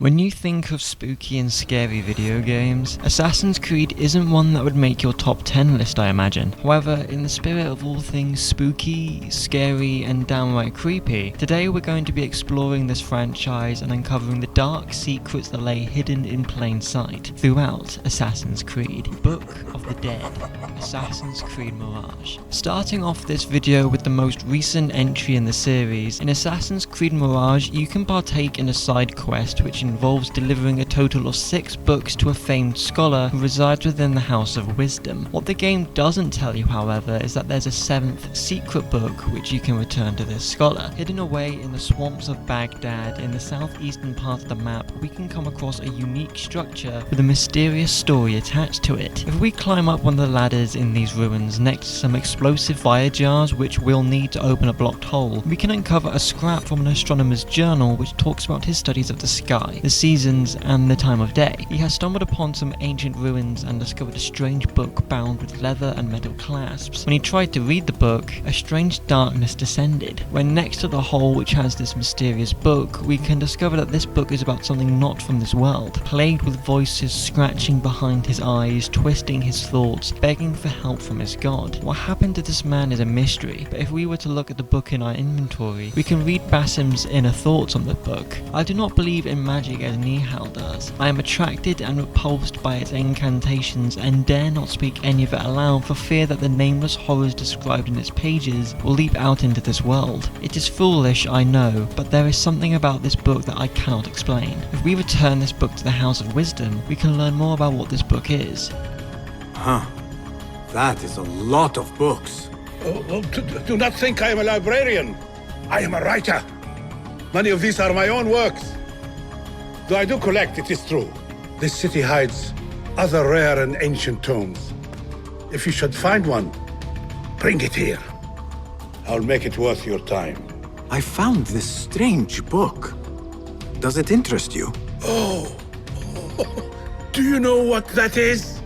When you think of spooky and scary video games, Assassin's Creed isn't one that would make your top 10 list, I imagine. However, in the spirit of all things spooky, scary, and downright creepy, today we're going to be exploring this franchise and uncovering the dark secrets that lay hidden in plain sight throughout Assassin's Creed. Book of the Dead, Assassin's Creed Mirage. Starting off this video with the most recent entry in the series, in Assassin's Creed Mirage you can partake in a side quest which involves delivering a total of 6 books to a famed scholar who resides within the House of Wisdom. What the game doesn't tell you, however, is that there's a 7th secret book which you can return to this scholar. Hidden away in the swamps of Baghdad in the southeastern part of the map, we can come across a unique structure with a mysterious story attached to it. If we climb up one of the ladders in these ruins next to some explosive fire jars which we'll need to open a blocked hole, we can uncover a scrap from an astronomer's journal which talks about his studies of the sky, the seasons, and the time of day. He has stumbled upon some ancient ruins and discovered a strange book bound with leather and metal clasps. When he tried to read the book, a strange darkness descended. When next to the hole which has this mysterious book, we can discover that this book is about something not from this world, plagued with voices scratching behind his eyes, twisting his thoughts, begging for help from his god. What happened to this man is a mystery, but if we were to look at the book in our inventory, we can read Basim's inner thoughts on the book. I do not believe in magic as Nihal does. I am attracted and repulsed by its incantations and dare not speak any of it aloud for fear that the nameless horrors described in its pages will leap out into this world. It is foolish, I know, but there is something about this book that I cannot explain. If we return this book to the House of Wisdom, we can learn more about what this book is. Huh. That is a lot of books. Do not think I am a librarian. I am a writer. Many of these are my own works. Though I do collect, it is true. This city hides other rare and ancient tomes. If you should find one, bring it here. I'll make it worth your time. I found this strange book. Does it interest you? Oh, do you know what that is?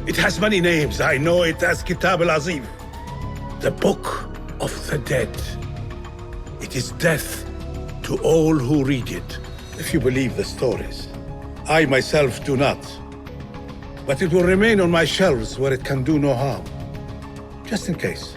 It has many names. I know it as Kitab al-Azim, the Book of the Dead. It is death to all who read it, if you believe the stories. I myself do not. But it will remain on my shelves where it can do no harm. Just in case.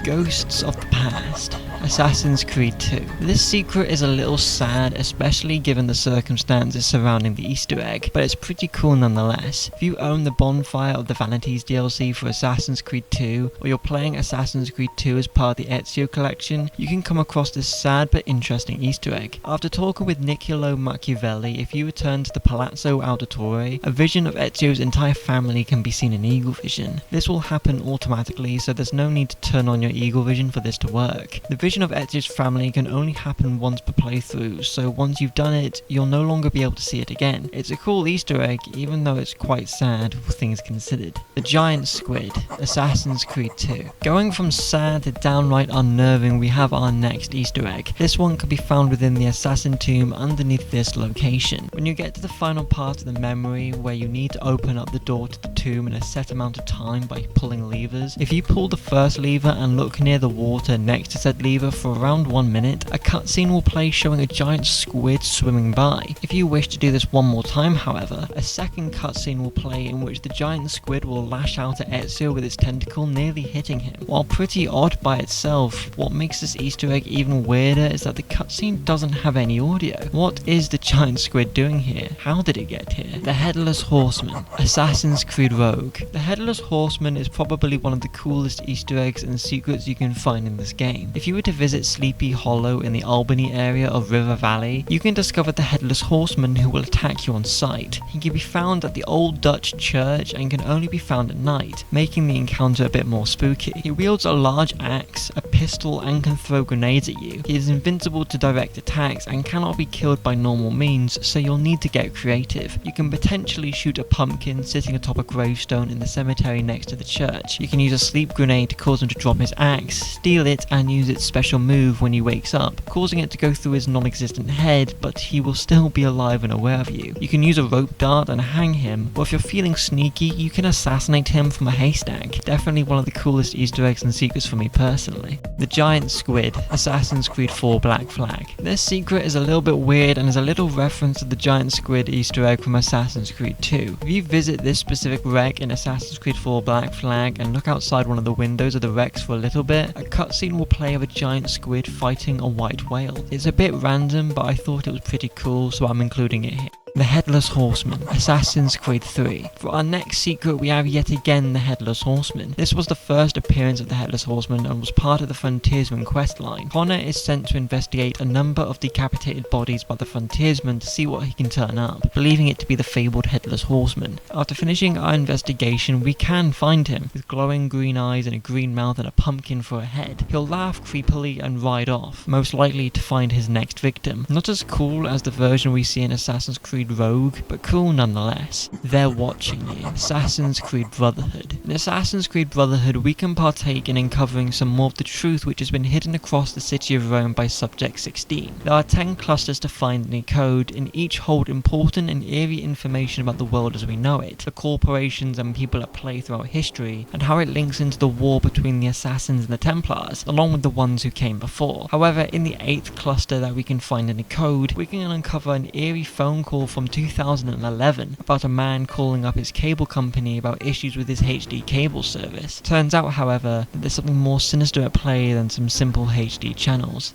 Ghosts of the Past, Assassin's Creed 2. This secret is a little sad, especially given the circumstances surrounding the Easter egg, but it's pretty cool nonetheless. If you own the Bonfire of the Vanities DLC for Assassin's Creed 2, or you're playing Assassin's Creed 2 as part of the Ezio collection, you can come across this sad but interesting Easter egg. After talking with Niccolo Machiavelli, if you return to the Palazzo Auditore, a vision of Ezio's entire family can be seen in Eagle Vision. This will happen automatically, so there's no need to turn on your Eagle Vision for this to work. The vision of Ezio's family can only happen once per playthrough, so once you've done it, you'll no longer be able to see it again. It's a cool Easter egg, even though it's quite sad, all things considered. The Giant Squid, Assassin's Creed 2. Going from sad to downright unnerving, we have our next Easter egg. This one can be found within the Assassin Tomb underneath this location. When you get to the final part of the memory, where you need to open up the door to the tomb in a set amount of time by pulling levers, if you pull the first lever and look near the water next to said lever for around 1 minute, a cutscene will play showing a giant squid swimming by. If you wish to do this one more time, however, a second cutscene will play in which the giant squid will lash out at Ezio with its tentacle, nearly hitting him. While pretty odd by itself, what makes this Easter egg even weirder is that the cutscene doesn't have any audio. What is the giant squid doing here? How did it get here? The Headless Horseman, Assassin's Creed Rogue. The Headless Horseman is probably one of the coolest Easter eggs and secrets you can find in this game. If you were to visit Sleepy Hollow in the Albany area of River Valley, you can discover the Headless Horseman who will attack you on sight. He can be found at the Old Dutch Church and can only be found at night, making the encounter a bit more spooky. He wields a large axe, a pistol, and can throw grenades at you. He is invincible to direct attacks and cannot be killed by normal means, so you'll need to get creative. You can potentially shoot a pumpkin sitting atop a gravestone in the cemetery next to the church. You can use a sleep grenade to cause him to drop his axe, steal it, and use its special move when he wakes up, causing it to go through his non-existent head, but he will still be alive and aware of you. You can use a rope dart and hang him, or if you're feeling sneaky, you can assassinate him from a haystack. Definitely one of the coolest Easter eggs and secrets for me personally. The Giant Squid, Assassin's Creed 4 Black Flag. This secret is a little bit weird and is a little reference to the Giant Squid Easter egg from Assassin's Creed 2. If you visit this specific wreck in Assassin's Creed 4 Black Flag and look outside one of the windows of the wrecks for a little bit, a cutscene will play of a giant squid fighting a white whale. It's a bit random, but I thought it was pretty cool, so I'm including it here. The Headless Horseman, Assassin's Creed 3. For our next secret we have yet again the Headless Horseman. This was the first appearance of the Headless Horseman and was part of the Frontiersman questline. Connor is sent to investigate a number of decapitated bodies by the Frontiersman to see what he can turn up, believing it to be the fabled Headless Horseman. After finishing our investigation we can find him, with glowing green eyes and a green mouth and a pumpkin for a head. He'll laugh creepily and ride off, most likely to find his next victim. Not as cool as the version we see in Assassin's Creed Rogue, but cool nonetheless. They're watching you. Assassin's Creed Brotherhood. In Assassin's Creed Brotherhood we can partake in uncovering some more of the truth which has been hidden across the city of Rome by Subject 16. There are 10 clusters to find in a code, and each hold important and eerie information about the world as we know it, the corporations and people at play throughout history, and how it links into the war between the Assassins and the Templars, along with the ones who came before. However, in the 8th cluster that we can find in a code, we can uncover an eerie phone call from 2011 about a man calling up his cable company about issues with his HD cable service. Turns out, however, that there's something more sinister at play than some simple HD channels.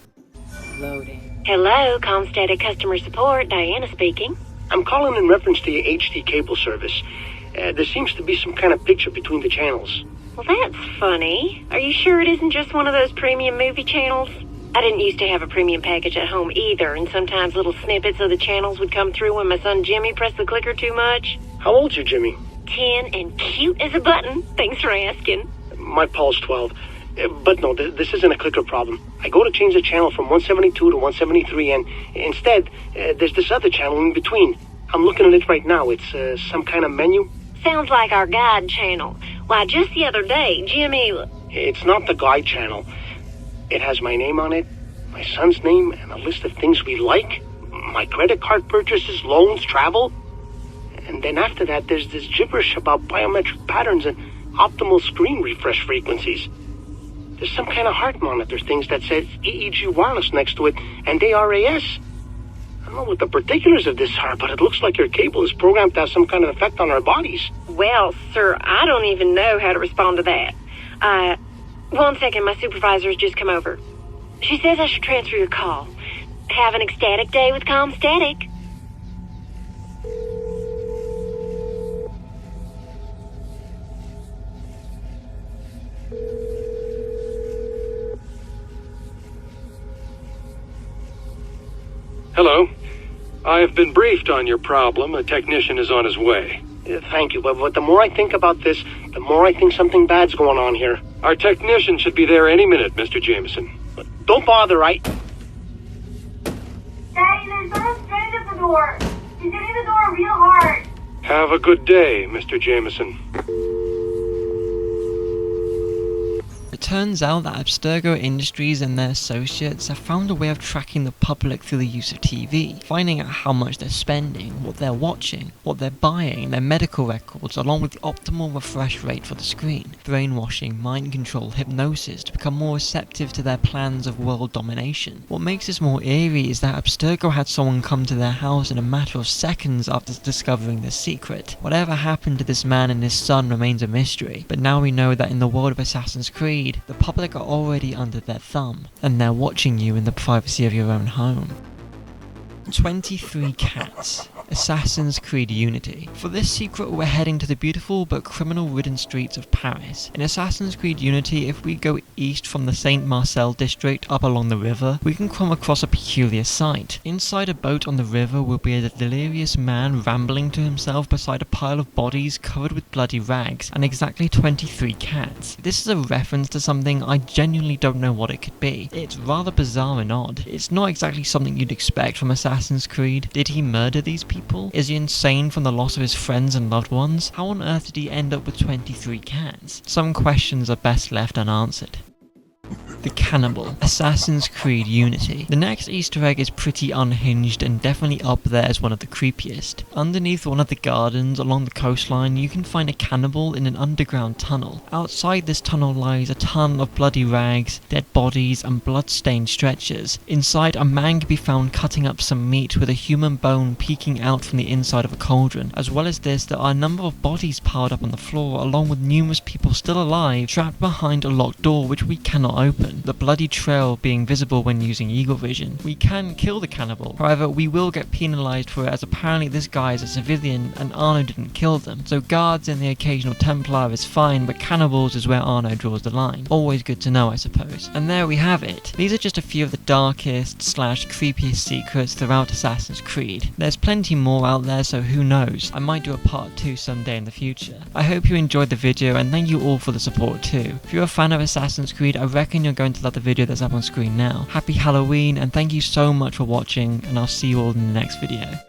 Loading. Hello, Comstatic Customer Support, Diana speaking. I'm calling in reference to your HD cable service. There seems to be some kind of picture between the channels. Well, that's funny. Are you sure it isn't just one of those premium movie channels? I didn't used to have a premium package at home either, and sometimes little snippets of the channels would come through when my son Jimmy pressed the clicker too much. How old's your Jimmy? 10 and cute as a button. Thanks for asking. My Paul's 12. But no, this isn't a clicker problem. I go to change the channel from 172 to 173, and instead, there's this other channel in between. I'm looking at it right now. It's some kind of menu. Sounds like our guide channel. Why, just the other day, Jimmy... It's not the guide channel. It has my name on it, my son's name, and a list of things we like, my credit card purchases, loans, travel. And then after that, there's this gibberish about biometric patterns and optimal screen refresh frequencies. There's some kind of heart monitor things that says EEG wireless next to it, and ARAS. I don't know what the particulars of this are, but it looks like your cable is programmed to have some kind of effect on our bodies. Well, sir, I don't even know how to respond to that. One second, my supervisor has just come over. She says I should transfer your call. Have an ecstatic day with Comstatic. Hello. I have been briefed on your problem. A technician is on his way. Thank you, but the more I think about this, the more I think something bad's going on here. Our technician should be there any minute, Mr. Jameson. Don't bother, right? Daddy, there's someone standing at the door. He's hitting the door real hard. Have a good day, Mr. Jameson. It turns out that Abstergo Industries and their associates have found a way of tracking the public through the use of TV, finding out how much they're spending, what they're watching, what they're buying, their medical records, along with the optimal refresh rate for the screen. Brainwashing, mind control, hypnosis to become more receptive to their plans of world domination. What makes this more eerie is that Abstergo had someone come to their house in a matter of seconds after discovering this secret. Whatever happened to this man and his son remains a mystery, but now we know that in the world of Assassin's Creed, the public are already under their thumb, and they're watching you in the privacy of your own home. 23 Cats, Assassin's Creed Unity. For this secret we're heading to the beautiful but criminal-ridden streets of Paris. In Assassin's Creed Unity, if we go east from the Saint Marcel district up along the river, we can come across a peculiar sight. Inside a boat on the river will be a delirious man rambling to himself beside a pile of bodies covered with bloody rags, and exactly 23 cats. This is a reference to something I genuinely don't know what it could be. It's rather bizarre and odd. It's not exactly something you'd expect from Assassin's Creed. Did he murder these people? Is he insane from the loss of his friends and loved ones? How on earth did he end up with 23 cats? Some questions are best left unanswered. The Cannibal, Assassin's Creed Unity. The next Easter egg is pretty unhinged and definitely up there as one of the creepiest. Underneath one of the gardens along the coastline, you can find a cannibal in an underground tunnel. Outside this tunnel lies a ton of bloody rags, dead bodies and blood-stained stretchers. Inside, a man can be found cutting up some meat with a human bone peeking out from the inside of a cauldron. As well as this, there are a number of bodies piled up on the floor, along with numerous people still alive, trapped behind a locked door which we cannot open, the bloody trail being visible when using eagle vision. We can kill the cannibal, however we will get penalised for it, as apparently this guy is a civilian and Arno didn't kill them. So guards and the occasional Templar is fine, but cannibals is where Arno draws the line. Always good to know, I suppose. And there we have it. These are just a few of the darkest / creepiest secrets throughout Assassin's Creed. There's plenty more out there, so who knows, I might do a part 2 someday in the future. I hope you enjoyed the video and thank you all for the support too. If you're a fan of Assassin's Creed, I reckon you're going to love the video that's up on screen now. Happy Halloween and thank you so much for watching, and I'll see you all in the next video.